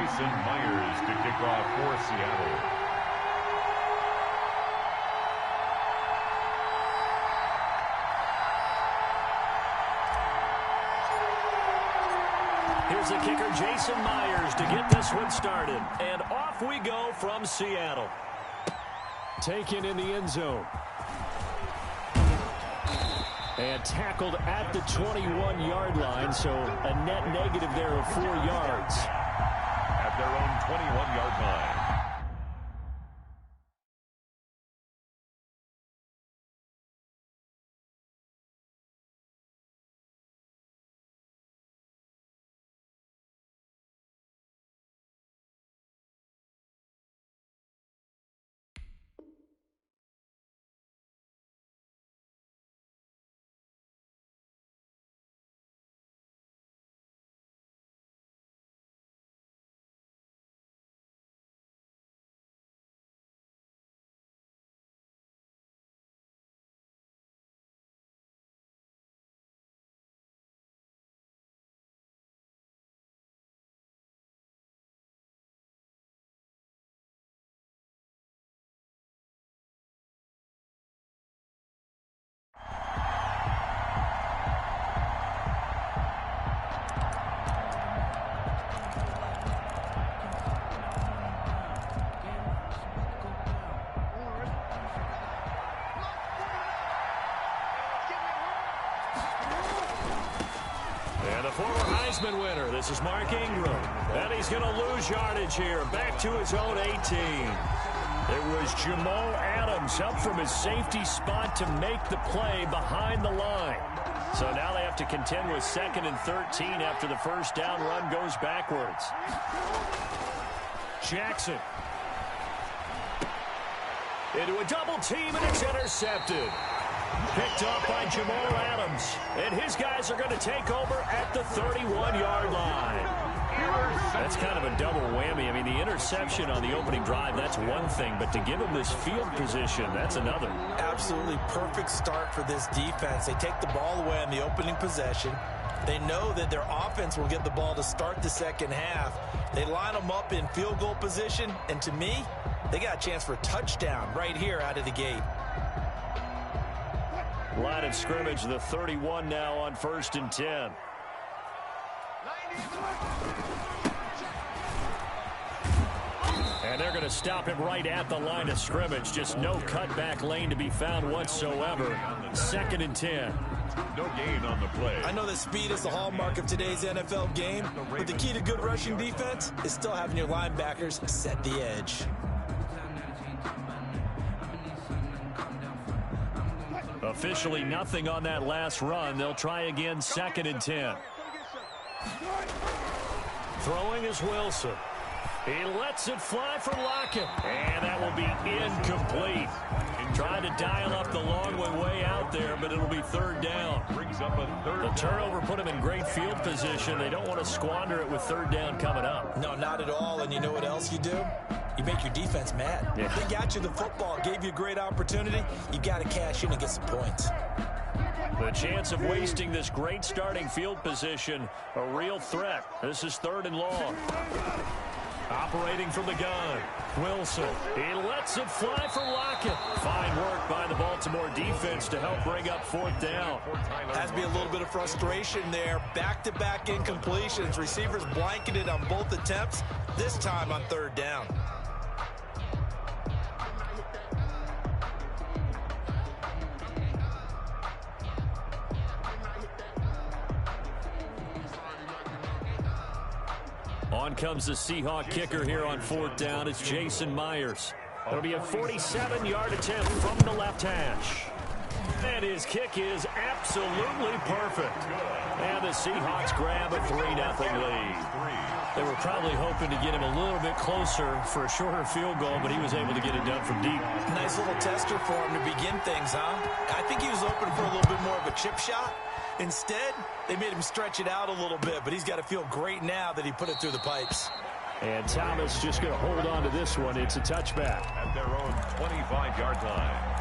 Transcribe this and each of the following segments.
Jason Myers to kick off for Seattle. Here's the kicker, Jason Myers, to get this one started. And off we go from Seattle. Taken in the end zone. And tackled at the 21-yard line, so a net negative there of 4 yards. At their own 21-yard line. Former Heisman winner. This is Mark Ingram. And he's going to lose yardage here. Back to his own 18. It was Jamal Adams up from his safety spot to make the play behind the line. So now they have to contend with 2nd and 13 after the first down run goes backwards. Jackson. Into a double team, and it's intercepted. Picked up by Jamal Adams. And his guys are going to take over at the 31-yard line. That's kind of a double whammy. I mean, the interception on the opening drive, that's one thing. But to give him this field position, that's another. Absolutely perfect start for this defense. They take the ball away on the opening possession. They know that their offense will get the ball to start the second half. They line them up in field goal position. And to me, they got a chance for a touchdown right here out of the gate. Line of scrimmage, the 31 now on 1st and 10. And they're going to stop him right at the line of scrimmage. Just no cutback lane to be found whatsoever. 2nd and 10. No gain on the play. I know that speed is the hallmark of today's NFL game, but the key to good rushing defense is still having your linebackers set the edge. Officially nothing on that last run. They'll try again, 2nd and 10. Throwing is Wilson. He lets it fly for Lockett. And that will be incomplete. Trying to dial up the long one way out there, but it'll be 3rd down. Brings up a third. The turnover put him in great field position. They don't want to squander it with 3rd down coming up. No, not at all. And you know what else you do? You make your defense mad. Yeah. They got you the football, gave you a great opportunity. You got to cash in and get some points. The chance of wasting this great starting field position, a real threat. This is 3rd and long. Operating from the gun, Wilson. He lets it fly for Lockett. Fine work by the Baltimore defense to help bring up 4th down. Has to be a little bit of frustration there. Back-to-back incompletions. Receivers blanketed on both attempts, this time on 3rd down. On comes the Seahawk kicker here on 4th down. It's Jason Myers. It'll be a 47-yard attempt from the left hash. And his kick is absolutely perfect. And the Seahawks grab a 3-0 lead. They were probably hoping to get him a little bit closer for a shorter field goal, but he was able to get it done from deep. Nice little tester for him to begin things, huh? I think he was open for a little bit more of a chip shot. Instead, they made him stretch it out a little bit, but he's got to feel great now that he put it through the pipes. And Thomas just going to hold on to this one. It's a touchback. At their own 25-yard line.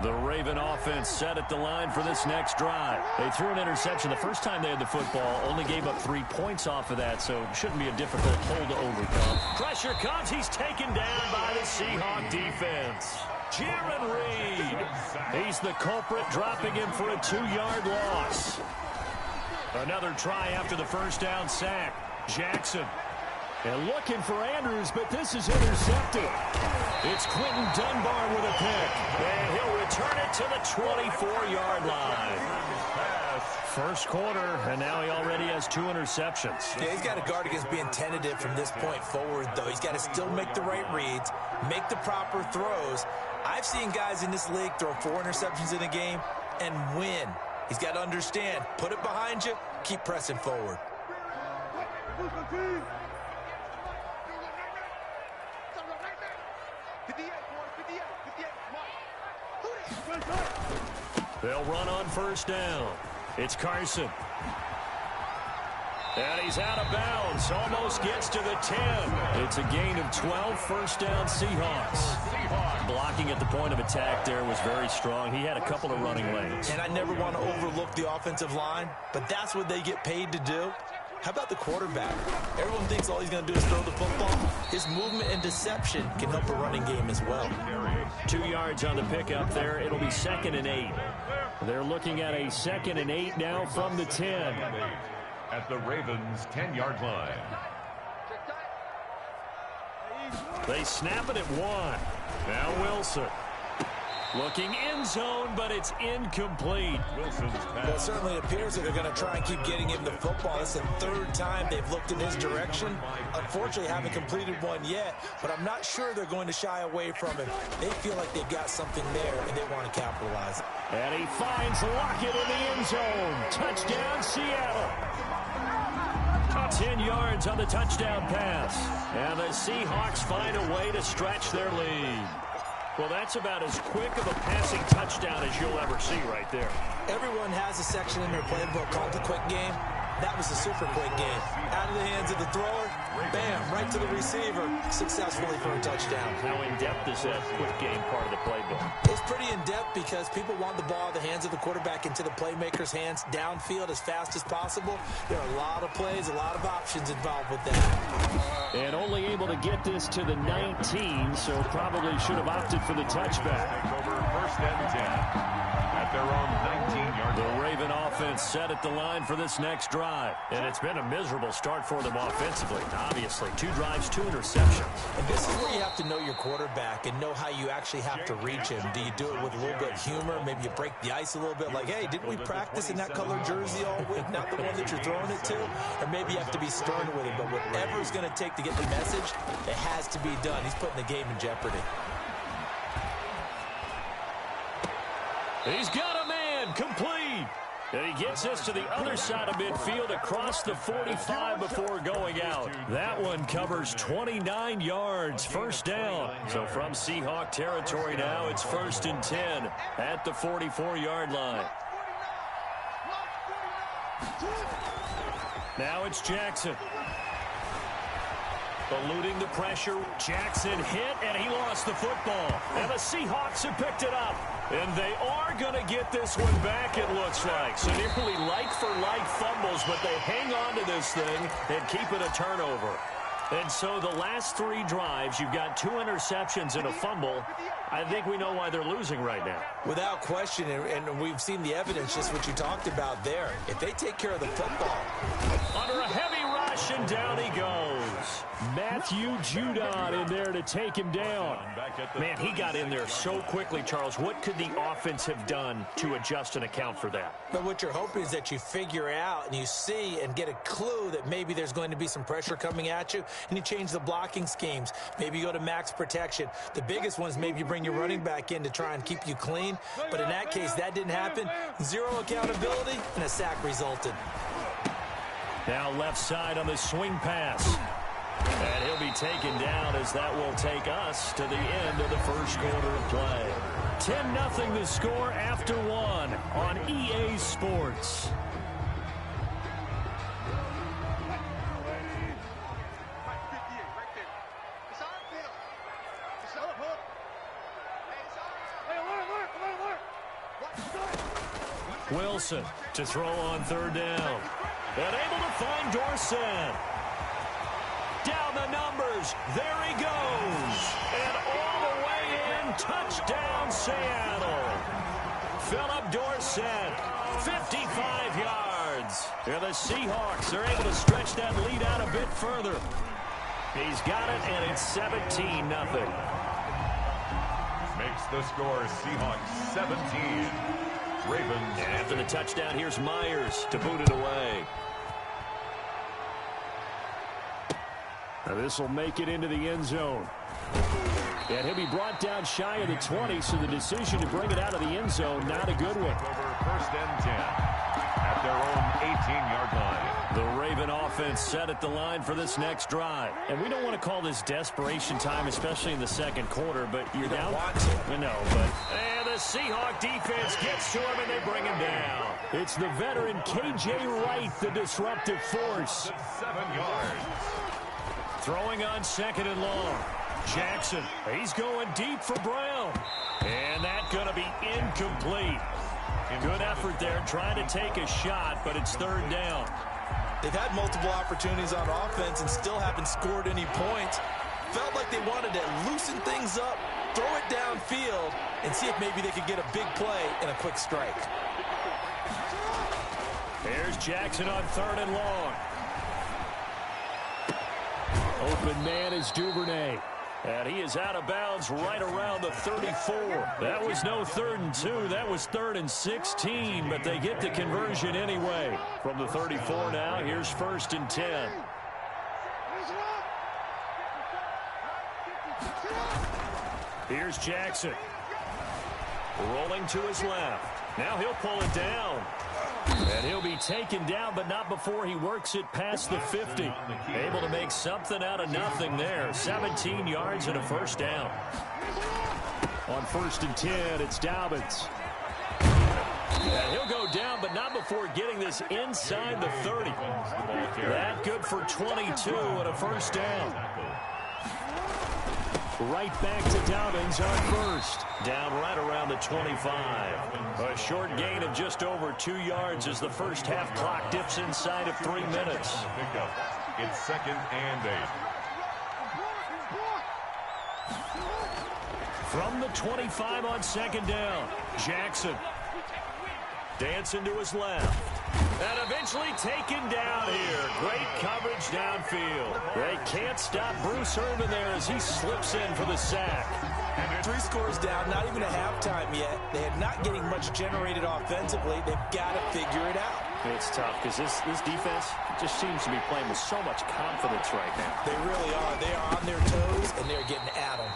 The Raven offense set at the line for this next drive. They threw an interception the first time they had the football, only gave up 3 points off of that, so it shouldn't be a difficult hole to overcome. Pressure comes. He's taken down by the Seahawk defense. Jaron Reed. He's the culprit, dropping him for a 2-yard loss. Another try after the first down sack. Jackson. And looking for Andrews, but this is intercepted. It's Quentin Dunbar with a pick. And he'll return it to the 24-yard line. First quarter, and now he already has 2 interceptions. Yeah, he's got to guard against being tentative from this point forward, though. He's got to still make the right reads, make the proper throws. I've seen guys in this league throw 4 interceptions in a game and win. He's got to understand, put it behind you, keep pressing forward. They'll run on first down. It's Carson. And he's out of bounds. Almost gets to the 10. It's a gain of 12, first down Seahawks. Blocking at the point of attack there was very strong. He had a couple of running lanes. And I never want to overlook the offensive line, but that's what they get paid to do. How about the quarterback? Everyone thinks all he's going to do is throw the football. His movement and deception can help a running game as well. 2 yards on the pickup there. It'll be 2nd and 8. They're looking at a 2nd and 8 now from the 10. At the Ravens' 10-yard line. They snap it at 1. Now Wilson. Looking end zone, but it's incomplete. Wilson's pass. Well, it certainly appears that they're going to try and keep getting him the football. It's the 3rd time they've looked in his direction. Unfortunately, haven't completed one yet, but I'm not sure they're going to shy away from him. They feel like they've got something there, and they want to capitalize. And he finds Lockett in the end zone. Touchdown, Seattle. 10 yards on the touchdown pass. And the Seahawks find a way to stretch their lead. Well, that's about as quick of a passing touchdown as you'll ever see right there. Everyone has a section in their playbook called the quick game. That was a super quick game. Out of the hands of the thrower, bam, right to the receiver, successfully for a touchdown. How in-depth is that quick game part of the playbook? It's pretty in-depth because people want the ball in the hands of the quarterback into the playmaker's hands downfield as fast as possible. There are a lot of plays, a lot of options involved with that. And only able to get this to the 19, so probably should have opted for the touchback. Over 1st and 10. At their own 19-yard line. The Raven offense set at the line for this next drive. And it's been a miserable start for them offensively. Obviously, 2 drives, 2 interceptions. And this is where you have to know your quarterback and know how you actually have to reach him. Do you do it with a little bit of humor? Maybe you break the ice a little bit like, hey, didn't we practice in that color jersey all week? Not the one that you're throwing it to? Or maybe you have to be stern with him. But whatever it's going to take to get the message, it has to be done. He's putting the game in jeopardy. He's got a man, complete. And he gets us to the other side of midfield across the 45 before going out. That one covers 29 yards, first down. So from Seahawk territory now, it's 1st and 10 at the 44-yard line. Now it's Jackson. Eluding the pressure. Jackson hit, and he lost the football. And the Seahawks have picked it up. And they are going to get this one back, it looks like. So nearly like-for-like fumbles, but they hang on to this thing and keep it a turnover. And so the last 3 drives, you've got 2 interceptions and a fumble. I think we know why they're losing right now. Without question, and we've seen the evidence, just what you talked about there. If they take care of the football. Under a heavy rush, and down he goes. Matthew Judon in there to take him down. Man, he got in there so quickly, Charles. What could the offense have done to adjust and account for that? But what you're hoping is that you figure out and you see and get a clue that maybe there's going to be some pressure coming at you, and you change the blocking schemes. Maybe you go to max protection. The biggest one is maybe you bring your running back in to try and keep you clean. But in that case, that didn't happen. 0 accountability, and a sack resulted. Now left side on the swing pass. And he'll be taken down as that will take us to the end of the first quarter of play. 10-0 the score after 1 on EA Sports. Wilson to throw on third down. And able to find Dorsett. Down the numbers. There he goes. And all the way in. Touchdown, Seattle. Philip Dorsett, 55 yards. And the Seahawks are able to stretch that lead out a bit further. He's got it, and it's 17-0. Makes the score Seahawks 17. Ravens. And after the touchdown, here's Myers to boot it away. Now this will make it into the end zone. And he'll be brought down shy of the 20, so the decision to bring it out of the end zone, not a good one. Over first and 10 at their own 18-yard line. The Raven offense set at the line for this next drive. And we don't want to call this desperation time, especially in the second quarter, but you're down. I know, but and the Seahawk defense gets to him, and they bring him down. It's the veteran K.J. Wright, the disruptive force. 7 yards. Throwing on second and long. Jackson, he's going deep for Brown. And that's going to be incomplete. Good effort there trying to take a shot, but it's third down. They've had multiple opportunities on offense and still haven't scored any points. Felt like they wanted to loosen things up, throw it downfield, and see if maybe they could get a big play and a quick strike. There's Jackson on third and long. Open man is Duvernay. And he is out of bounds right around the 34. That was no 3rd and 2. That was 3rd and 16. But they get the conversion anyway. From the 34 now, here's 1st and 10. Here's Jackson. Rolling to his left. Now he'll pull it down. And he'll be taken down, but not before he works it past the 50. Able to make something out of nothing there. 17 yards and a first down. On 1st and 10, it's Dobbins. And he'll go down, but not before getting this inside the 30. That good for 22 and a first down. Right back to Dobbins on 1st. Down right around the 25. A short gain of just over 2 yards as the first half clock dips inside of 3 minutes. It's 2nd and 8. From the 25 on 2nd down, Jackson. Dancing to his left. And eventually taken down here. Great coverage downfield. They can't stop Bruce Irvin there as he slips in for the sack. And 3 scores down, not even a halftime yet. They are not getting much generated offensively. They've got to figure it out. It's tough because this defense just seems to be playing with so much confidence right now. They really are. They are on their toes, and they're getting at them.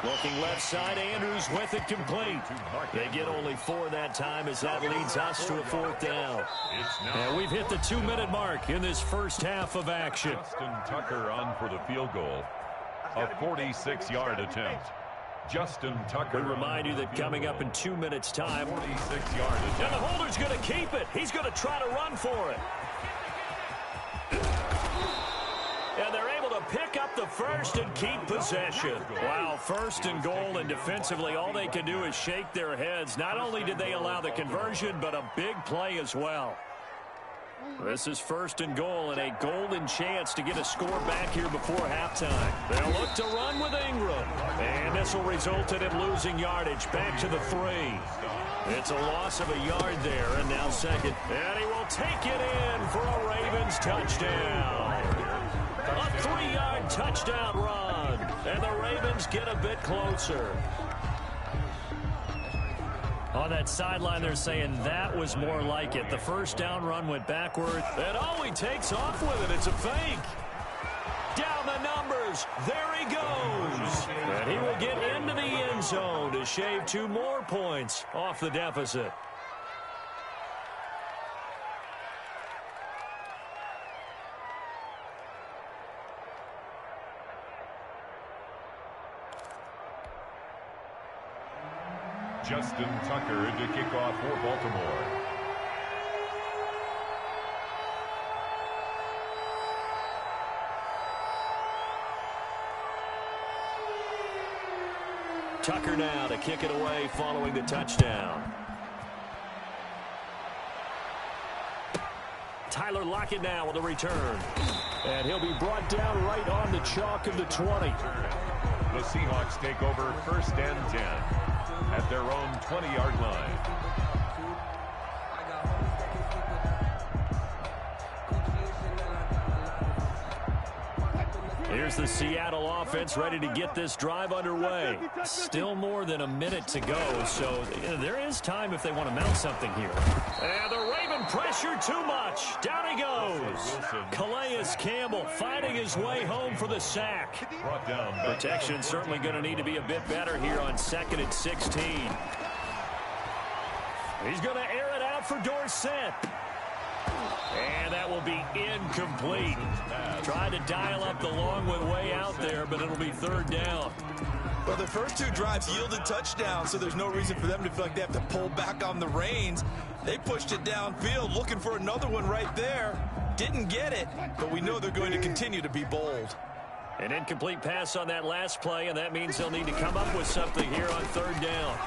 Looking left side, Andrews with it complete. They get only 4 that time as that leads us to a 4th down. And we've hit the 2-minute mark in this first half of action. Justin Tucker on for the field goal. A 46-yard attempt. Justin Tucker. We remind you that coming up in 2 minutes' time. 46-yard attempt. And the holder's going to keep it. He's going to try to run for it. And they're able to pick up the first and keep possession. Wow, 1st and goal, and defensively all they can do is shake their heads. Not only did they allow the conversion, but a big play as well. This is 1st and goal and a golden chance to get a score back here before halftime. They'll look to run with Ingram. And this will result in him losing yardage back to the 3. It's a loss of a yard there, and now 2nd. And he will take it in for a Ravens touchdown. A 3-yard touchdown run. And the Ravens get a bit closer. On that sideline, they're saying that was more like it. The first down run went backward. And oh, he takes off with it. It's a fake. Down the numbers. There he goes. And he will get into the end zone to shave 2 more points off the deficit. Justin Tucker to kick off for Baltimore. Tucker now to kick it away following the touchdown. Tyler Lockett now with a return. And he'll be brought down right on the chalk of the 20. The Seahawks take over 1st and 10 at their own 20-yard line. Here's the Seattle offense ready to get this drive underway. Still more than a minute to go, so there is time if they want to mount something here. And the Raven pressure too much. Down he goes. Calais Campbell finding his way home for the sack. Protection certainly going to need to be a bit better here on 2nd and 16. He's going to air it out for Dorsett. And that will be incomplete. Tried to dial up the long one way out there, but it'll be 3rd down. Well, the first 2 drives yielded touchdowns, so there's no reason for them to feel like they have to pull back on the reins. They pushed it downfield, looking for another one right there. Didn't get it, but we know they're going to continue to be bold. An incomplete pass on that last play, and that means they'll need to come up with something here on 3rd down.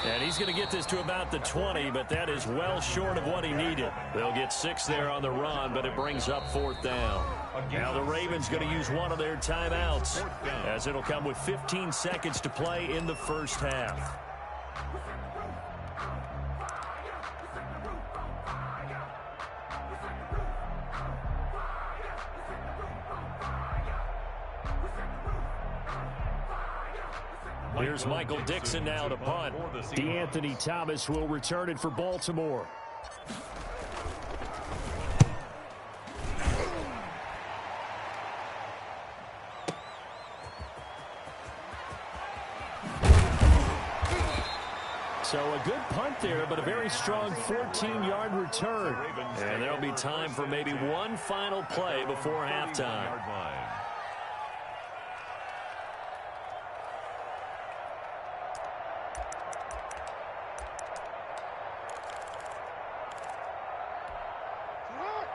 And he's going to get this to about the 20, but that is well short of what he needed. They'll get 6 there on the run, but it brings up 4th down. Now the Ravens going to use one of their timeouts, as it'll come with 15 seconds to play in the first half. Here's Michael Dixon now to punt. DeAnthony Thomas will return it for Baltimore. So a good punt there, but a very strong 14-yard return. And there'll be time for maybe one final play before halftime.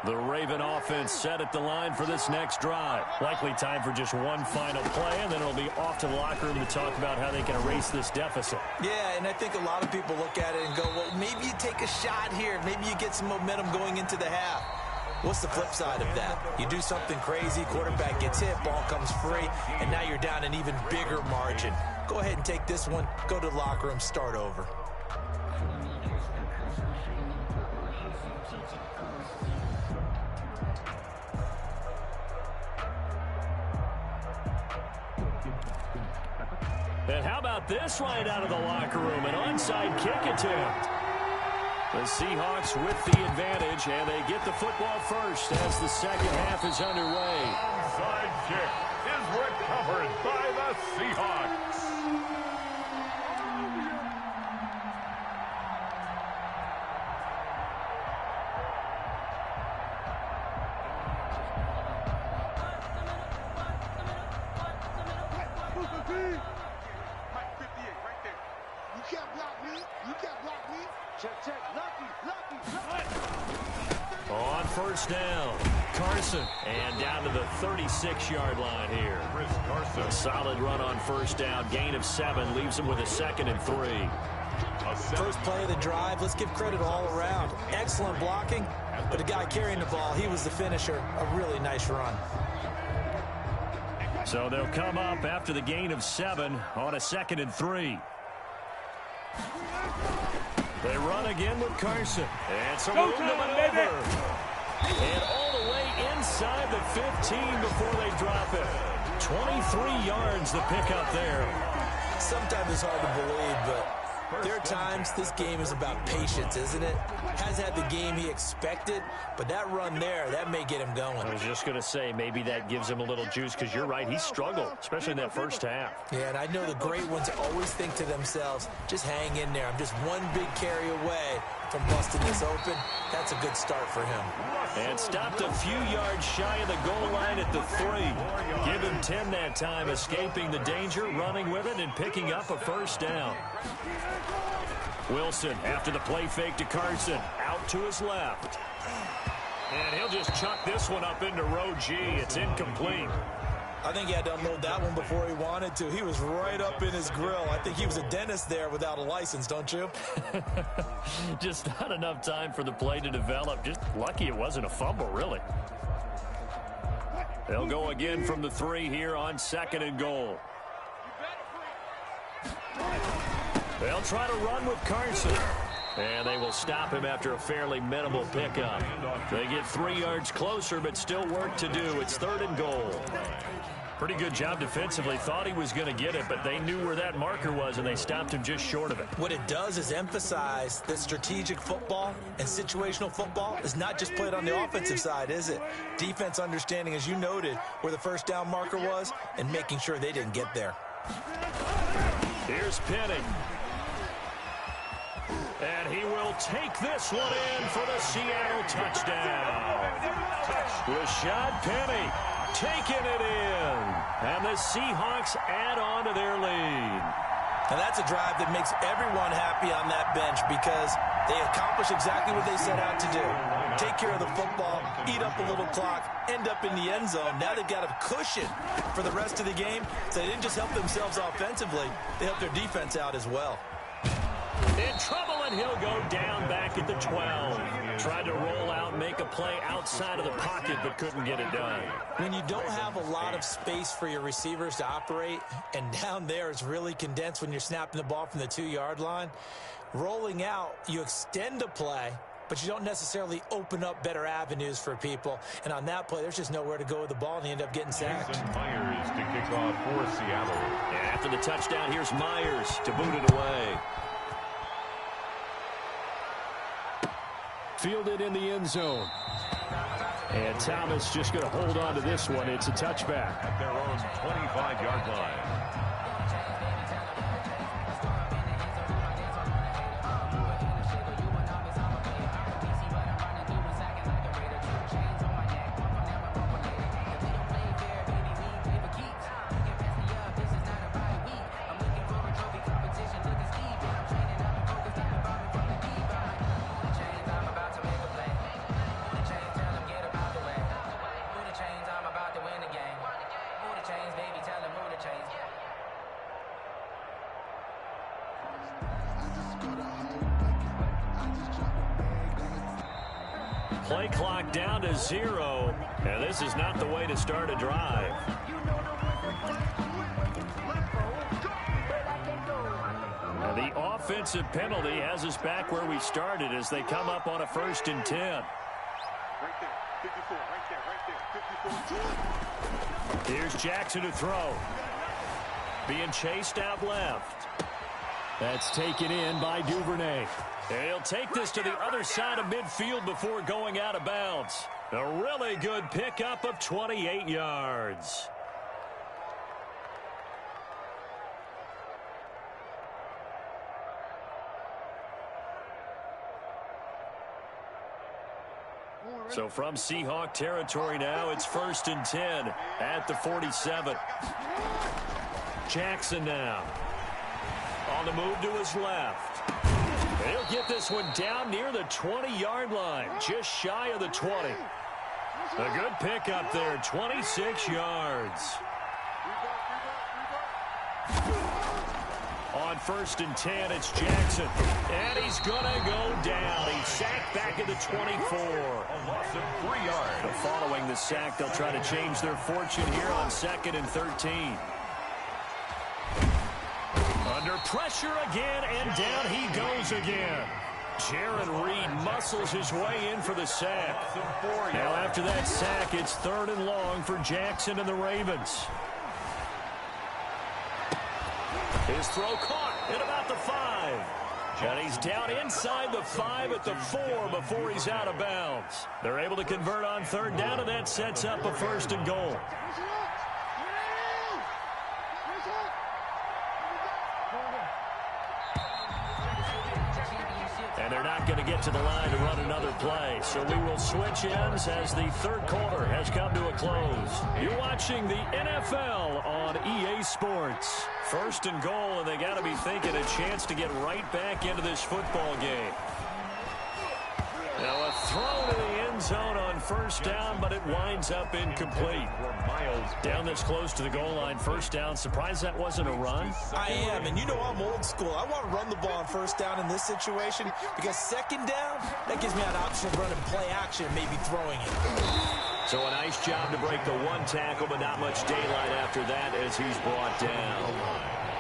The Raven offense set at the line for this next drive. Likely time for just one final play, and then it'll be off to the locker room to talk about how they can erase this deficit. Yeah, and I think a lot of people look at it and go, well, maybe you take a shot here. Maybe you get some momentum going into the half. What's the flip side of that? You do something crazy, quarterback gets hit, ball comes free, and now you're down an even bigger margin. Go ahead and take this one, go to the locker room, start over. And how about this right out of the locker room? An onside kick attempt. The Seahawks with the advantage, and they get the football first as the second half is underway. Onside kick is recovered by the Seahawks. On first down, Carson, and down to the 36-yard line here. A solid run on first down, gain of 7, leaves him with a 2nd and 3. First play of the drive, let's give credit all around. Excellent blocking, but the guy carrying the ball, he was the finisher. A really nice run. So they'll come up after the gain of 7 on a 2nd and 3. They run again with Carson. And some room to maneuver. And all the way inside the 15 before they drop it. 23 yards the pickup there. Sometimes it's hard to believe, but there are times this game is about patience, isn't it? Has had the game he expected, but that run there, that may get him going. I was just going to say, maybe that gives him a little juice, because you're right, he struggled, especially in that first half. Yeah, and I know the great ones always think to themselves, just hang in there. I'm just one big carry away from busting this open. That's a good start for him. And stopped a few yards shy of the goal line at the 3. Give him 10 that time, escaping the danger, running with it, and picking up a first down. Wilson, after the play fake to Carson, out to his left. And he'll just chuck this one up into row G. It's incomplete. I think he had to unload that one before he wanted to. He was right up in his grill. I think he was a dentist there without a license, don't you? Just not enough time for the play to develop. Just lucky it wasn't a fumble, really. They'll go again from the 3 here on 2nd and goal. They'll try to run with Carson. And they will stop him after a fairly minimal pickup. They get 3 yards closer, but still work to do. It's 3rd and goal. Pretty good job defensively. Thought he was going to get it, but they knew where that marker was, and they stopped him just short of it. What it does is emphasize that strategic football and situational football is not just played on the offensive side, is it? Defense understanding, as you noted, where the first down marker was and making sure they didn't get there. Here's Penny. And he will take this one in for the Seattle touchdown. Rashad Penny taking it in. And the Seahawks add on to their lead. And that's a drive that makes everyone happy on that bench because they accomplish exactly what they set out to do. Take care of the football, eat up a little clock, end up in the end zone. Now they've got a cushion for the rest of the game. So they didn't just help themselves offensively, they helped their defense out as well. In trouble, and he'll go down back at the 12. Tried to roll out, make a play outside of the pocket, but couldn't get it done. When you don't have a lot of space for your receivers to operate, and down there it's really condensed when you're snapping the ball from the 2-yard line, rolling out, you extend a play, but you don't necessarily open up better avenues for people. And on that play, there's just nowhere to go with the ball, and you end up getting sacked. Myers to kick off for Seattle. And after the touchdown, here's Myers to boot it away. Fielded in the end zone. And Thomas just going to hold on to this one. It's a touchback. At their own 25-yard line. Play clock down to 0, and this is not the way to start a drive. And the offensive penalty has us back where we started as they come up on a 1st and 10. Right there, 54, right there, 54. Here's Jackson to throw. Being chased out left. That's taken in by Duvernay. He'll take this to the other side of midfield before going out of bounds. A really good pickup of 28 yards. So from Seahawk territory now, it's 1st and 10 at the 47. Jackson now on the move to his left. He'll get this one down near the 20-yard line, just shy of the 20. A good pickup there, 26 yards. On 1st and 10, it's Jackson. And he's going to go down. He's sacked back at the 24. A loss of 3 yards. Following the sack, they'll try to change their fortune here on 2nd and 13. Under pressure again, and down he goes again. Jaron Reed muscles his way in for the sack. Now after that sack, it's 3rd and long for Jackson and the Ravens. His throw caught at about the 5. And he's down inside the 5 at the 4 before he's out of bounds. They're able to convert on 3rd down, and that sets up a 1st and goal. And they're not going to get to the line to run another play. So we will switch ends as the 3rd quarter has come to a close. You're watching the NFL on EA Sports. 1st and goal, and they got to be thinking a chance to get right back into this football game. Now a throw to the end zone on first down, but it winds up incomplete. Down this close to the goal line, first down. Surprised that wasn't a run? I am, and you know I'm old school. I want to run the ball on first down in this situation because second down, that gives me an option of running play action and maybe throwing it. So a nice job to break the one tackle, but not much daylight after that as he's brought down.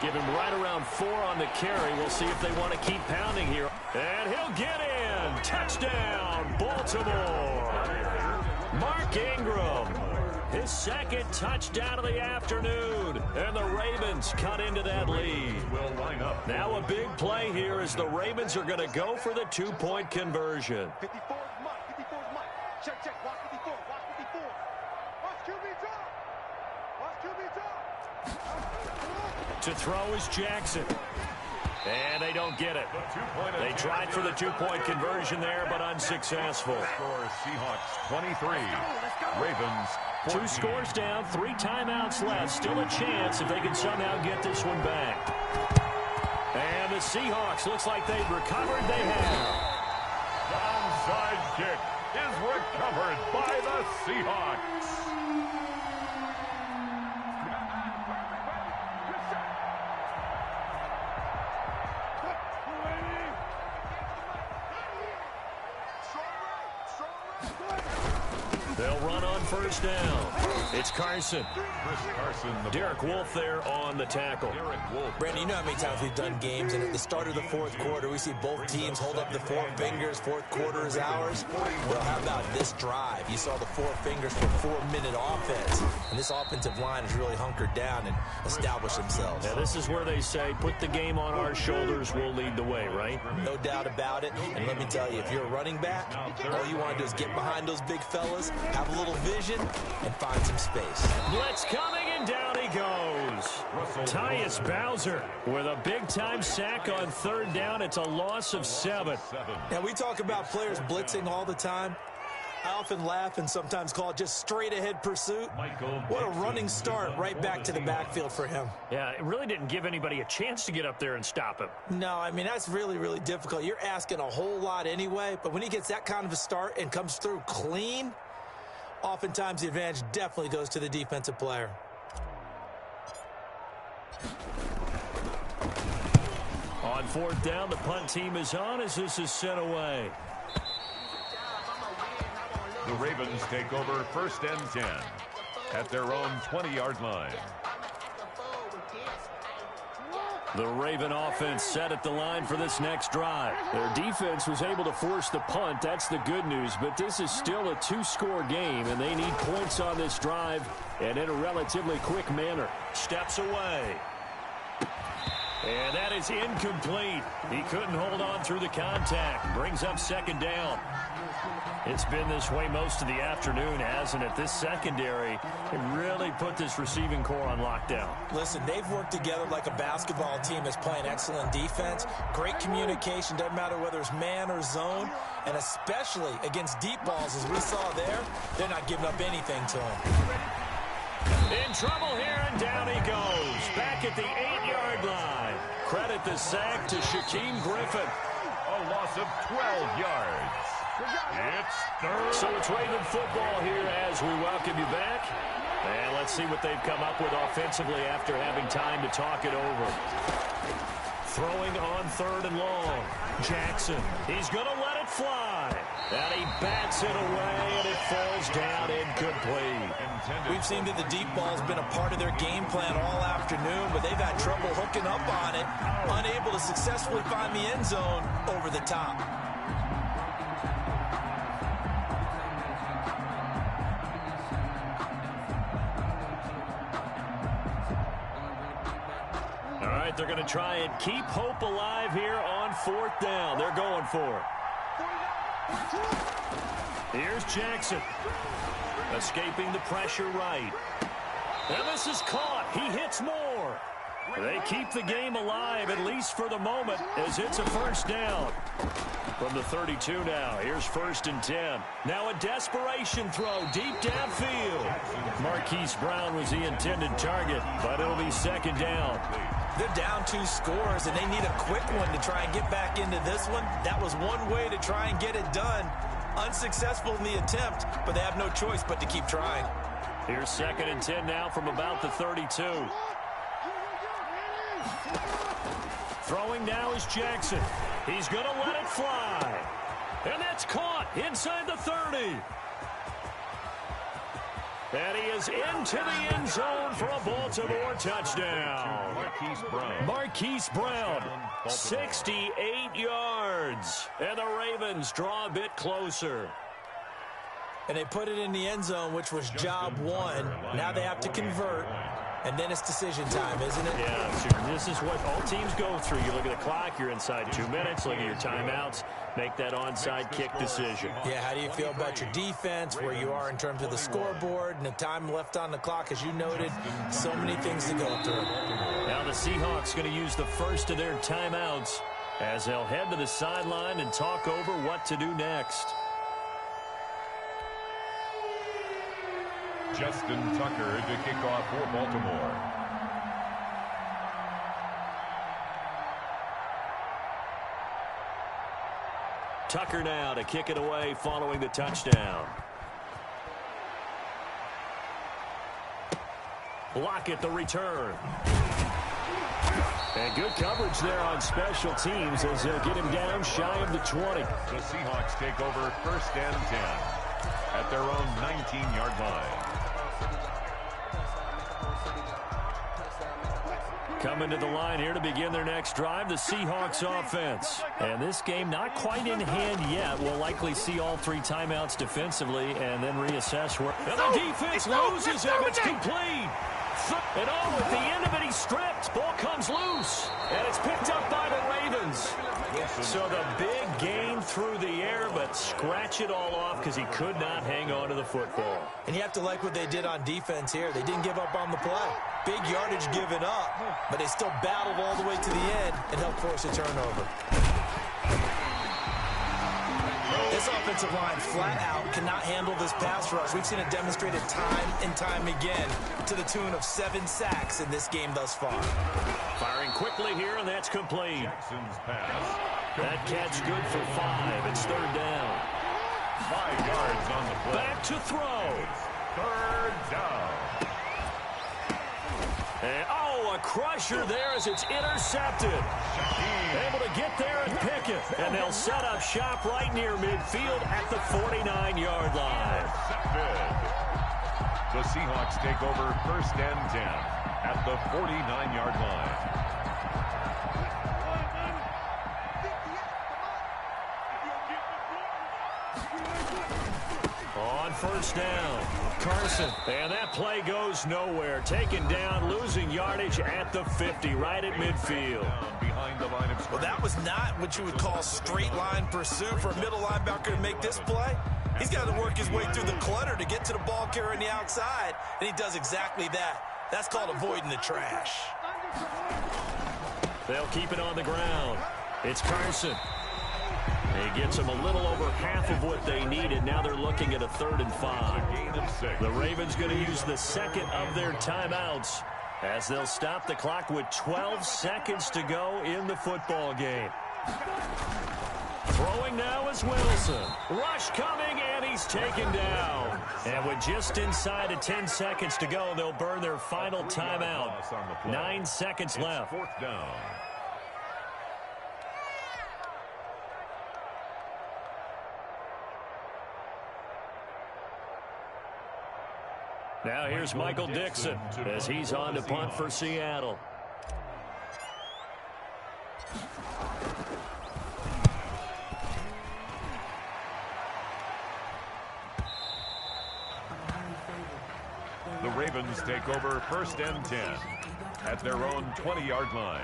Give him right around 4 on the carry. We'll see if they want to keep pounding here. And he'll get in. Touchdown, Baltimore. Mark Ingram, his second touchdown of the afternoon. And the Ravens cut into that lead. Now a big play here as the Ravens are going to go for the 2-point conversion. 54 is Mike. 54 is Mike. Check, check. Watch 54. Watch 54. Watch QB drop. Watch QB drop. To throw is Jackson. And they don't get it. They tried for the 2-point conversion there, but unsuccessful. Seahawks 23, Ravens 14. 2 scores down, 3 timeouts left. Still a chance if they can somehow get this one back. And the Seahawks, looks like they've recovered. They have. The onside kick is recovered by the Seahawks. They'll run on first down. It's Carson. Derek Wolfe there on the tackle. Brandon, you know how many times we've done games, and at the start of the fourth quarter, we see both teams hold up the 4 fingers. Fourth quarter is ours. Well, how about this drive? You saw the 4 fingers for 4-minute offense, and this offensive line has really hunkered down and established themselves. Now, this is where they say, put the game on our shoulders, we'll lead the way, right? No doubt about it. And let me tell you, if you're a running back, all you want to do is get behind those big fellas, have a little vision, and find some space. Blitz coming, and down he goes. Tyus Bowser with a big-time sack on third down. It's a loss of 7. Now, we talk about players blitzing all the time. I often laugh and sometimes call it just straight-ahead pursuit. What a running start right back to the backfield for him. Yeah, it really didn't give anybody a chance to get up there and stop him. No, I mean, that's really, really difficult. You're asking a whole lot anyway, but when he gets that kind of a start and comes through clean, oftentimes the advantage definitely goes to the defensive player. On fourth down, the punt team is on as this is sent away. The Ravens take over first and 10 at their own 20-yard line. The Raven offense set at the line for this next drive. Their defense was able to force the punt. That's the good news. But this is still a 2-score game, and they need points on this drive and in a relatively quick manner. Steps away. And that is incomplete. He couldn't hold on through the contact. Brings up second down. It's been this way most of the afternoon, hasn't it? This secondary can really put this receiving core on lockdown. Listen, they've worked together like a basketball team that's playing excellent defense. Great communication, doesn't matter whether it's man or zone. And especially against deep balls, as we saw there, they're not giving up anything to them. In trouble here, and down he goes. Back at the 8-yard line. Credit the sack to Shaquem Griffin. A loss of 12 yards. It's third. So it's Raven football here as we welcome you back. And let's see what they've come up with offensively after having time to talk it over. Throwing on third and long. Jackson, he's going to let it fly. And he bats it away, and it falls down incomplete. We've seen that the deep ball's been a part of their game plan all afternoon, but they've had trouble hooking up on it, unable to successfully find the end zone over the top. All right, they're going to try and keep hope alive here on fourth down. They're going for it. Here's Jackson. Escaping the pressure right. And this is caught. He hits more. They keep the game alive, at least for the moment, as it's a first down. From the 32 now, here's first and 10. Now a desperation throw deep downfield. Marquise Brown was the intended target, but it'll be second down. They're down 2 scores, and they need a quick one to try and get back into this one. That was one way to try and get it done. Unsuccessful in the attempt, but they have no choice but to keep trying. Here's 2nd and 10 now from about the 32. Throwing now is Jackson. He's going to let it fly. And that's caught inside the 30. And he is into the end zone for a Baltimore touchdown. Marquise Brown, 68 yards. And the Ravens draw a bit closer. And they put it in the end zone, which was job one. Now they have to convert. And then it's decision time, isn't it? Yeah, sure. This is what all teams go through. You look at the clock, you're inside 2 minutes, look at your timeouts, make that onside kick decision. Yeah, how do you feel about your defense, where you are in terms of the scoreboard, and the time left on the clock, as you noted, so many things to go through. Now the Seahawks going to use the first of their timeouts as they'll head to the sideline and talk over what to do next. Justin Tucker to kick off for Baltimore. Tucker now to kick it away following the touchdown. Lockett the return. And good coverage there on special teams as they'll get him down shy of the 20. The Seahawks take over 1st and 10 at their own 19-yard line. Coming to the line here to begin their next drive, the Seahawks offense. And this game not quite in hand yet. We'll likely see all 3 timeouts defensively and then reassess where. And the defense loses him. It's complete. And at the end of it, he's stripped. Ball comes loose. And it's picked up by the Ravens. So the big gain through the air, but scratch it all off because he could not hang on to the football. And you have to like what they did on defense here. They didn't give up on the play. Big yardage given up, but they still battled all the way to the end and helped force a turnover. This offensive line flat out cannot handle this pass rush. We've seen it demonstrated time and time again to the tune of 7 sacks in this game thus far. Firing quickly here, and that's complete. Jackson's pass. That catch good for 5. It's 3rd down. 5 yards on the play. Back to throw. 3rd down. And, a crusher there as it's intercepted. Able to get there and pick it. And they'll set up shop right near midfield at the 49-yard line. The Seahawks take over 1st and 10 at the 49-yard line. On 1st down, Carson. And that play goes nowhere. Taken down, losing yardage at the 50, right at midfield. Behind the line of scrimmage. Well, that was not what you would call straight line pursuit for a middle linebacker to make this play. He's got to work his way through the clutter to get to the ball carrier on the outside, and he does exactly that. That's called avoiding the trash. They'll keep it on the ground. It's Carson. He gets them a little over half of what they needed. Now they're looking at a 3rd and 5. The Ravens going to use the 2nd of their timeouts as they'll stop the clock with 12 seconds to go in the football game. Throwing now is Wilson. Rush coming, and he's taken down. And with just inside of 10 seconds to go, they'll burn their final timeout. 9 seconds left. 4th down. Now here's Michael Dixon as he's on to punt for Seattle. The Ravens take over 1st and 10 at their own 20-yard line.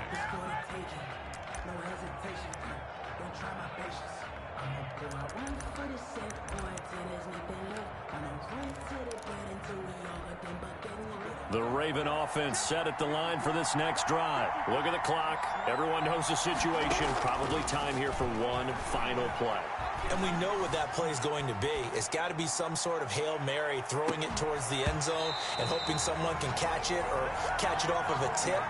The Raven offense set at the line for this next drive. Look at the clock. Everyone knows the situation. Probably time here for one final play. And we know what that play is going to be. It's got to be some sort of Hail Mary, throwing it towards the end zone and hoping someone can catch it or catch it off of a tip.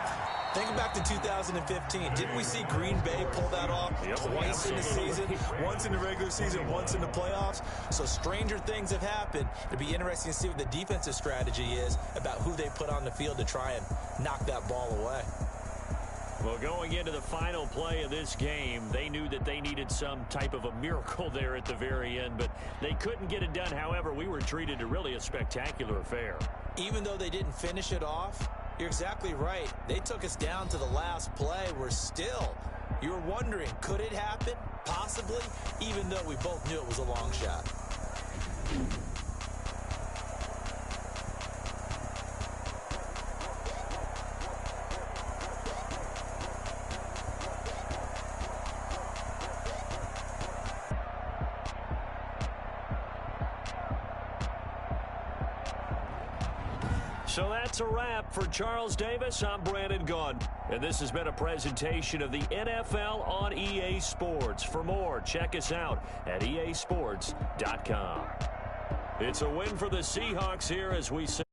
Think back to 2015. Didn't we see Green Bay pull that off twice in the season? Once in the regular season, once in the playoffs. So stranger things have happened. It'll be interesting to see what the defensive strategy is about who they put on the field to try and knock that ball away. Well, going into the final play of this game, they knew that they needed some type of a miracle there at the very end, but they couldn't get it done. However, we were treated to really a spectacular affair. Even though they didn't finish it off, you're exactly right. They took us down to the last play. We're still, you were wondering, could it happen? Possibly, even though we both knew it was a long shot. So that's a wrap. For Charles Davis, I'm Brandon Gunn. And this has been a presentation of the NFL on EA Sports. For more, check us out at easports.com. It's a win for the Seahawks here as we say.